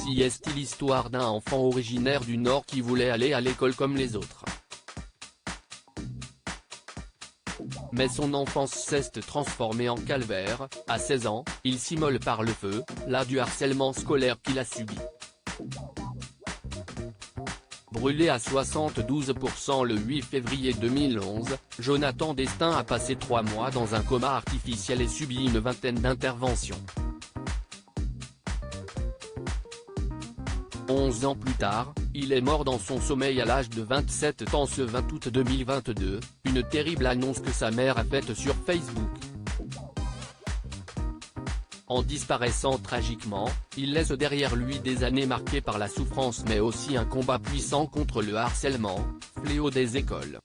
C'est l'histoire d'un enfant originaire du Nord qui voulait aller à l'école comme les autres. Mais son enfance s'est transformée en calvaire. À 16 ans, il s'immole par le feu, là du harcèlement scolaire qu'il a subi. Brûlé à 72% le 8 février 2011, Jonathan Destin a passé 3 mois dans un coma artificiel et subi une vingtaine d'interventions. 11 ans plus tard, il est mort dans son sommeil à l'âge de 27 ans ce 20 août 2022, une terrible annonce que sa mère a faite sur Facebook. En disparaissant tragiquement, il laisse derrière lui des années marquées par la souffrance mais aussi un combat puissant contre le harcèlement, fléau des écoles.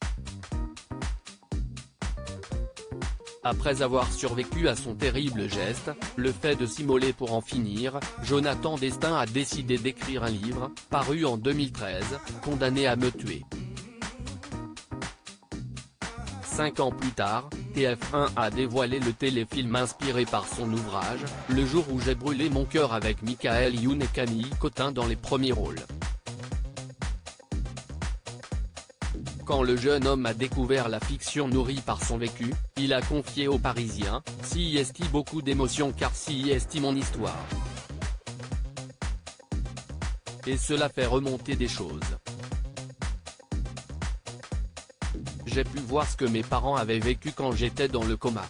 Après avoir survécu à son terrible geste, le fait de s'immoler pour en finir, Jonathan Destin a décidé d'écrire un livre, paru en 2013, Condamné à me tuer. 5 ans plus tard, TF1 a dévoilé le téléfilm inspiré par son ouvrage, Le jour où j'ai brûlé mon cœur avec Michael Youn et Camille Cotin dans les premiers rôles. Quand le jeune homme a découvert la fiction nourrie par son vécu, il a confié aux Parisiens, « C'est beaucoup d'émotions car c'est mon histoire. » Et cela fait remonter des choses. J'ai pu voir ce que mes parents avaient vécu quand j'étais dans le coma.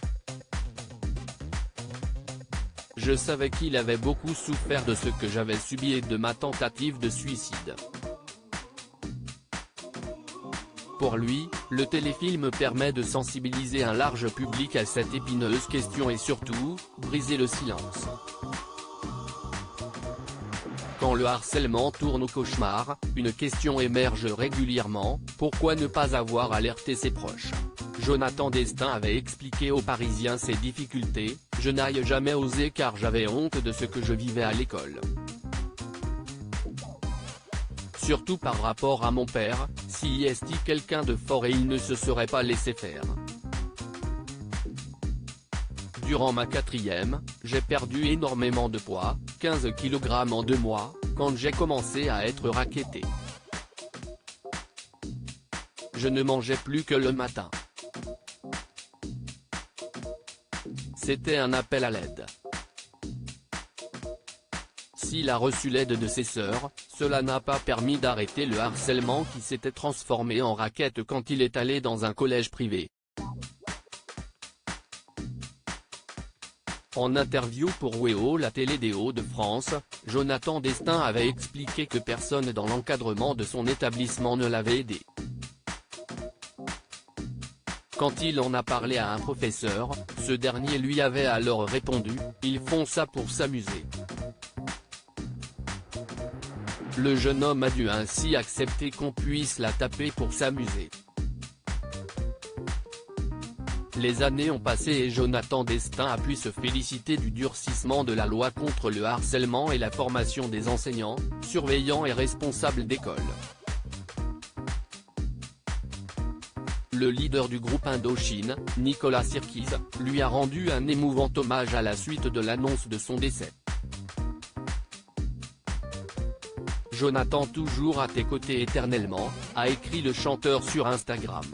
Je savais qu'il avait beaucoup souffert de ce que j'avais subi et de ma tentative de suicide. Pour lui, le téléfilm permet de sensibiliser un large public à cette épineuse question et surtout, briser le silence. Quand le harcèlement tourne au cauchemar, une question émerge régulièrement, pourquoi ne pas avoir alerté ses proches? Jonathan Destin avait expliqué aux Parisiens ses difficultés, « Je n'ai jamais osé car j'avais honte de ce que je vivais à l'école. Surtout par rapport à mon père, c'est quelqu'un de fort et il ne se serait pas laissé faire. Durant ma 4e, j'ai perdu énormément de poids, 15 kg en 2 mois, quand j'ai commencé à être racketté. Je ne mangeais plus que le matin. C'était un appel à l'aide. S'il a reçu l'aide de ses sœurs, cela n'a pas permis d'arrêter le harcèlement qui s'était transformé en racket quand il est allé dans un collège privé. En interview pour WEO la télé des Hauts-de-France, Jonathan Destin avait expliqué que personne dans l'encadrement de son établissement ne l'avait aidé. Quand il en a parlé à un professeur, ce dernier lui avait alors répondu « Ils font ça pour s'amuser ». Le jeune homme a dû ainsi accepter qu'on puisse la taper pour s'amuser. Les années ont passé et Jonathan Destin a pu se féliciter du durcissement de la loi contre le harcèlement et la formation des enseignants, surveillants et responsables d'école. Le leader du groupe Indochine, Nicolas Sirkis, lui a rendu un émouvant hommage à la suite de l'annonce de son décès. Jonathan toujours à tes côtés éternellement, a écrit le chanteur sur Instagram.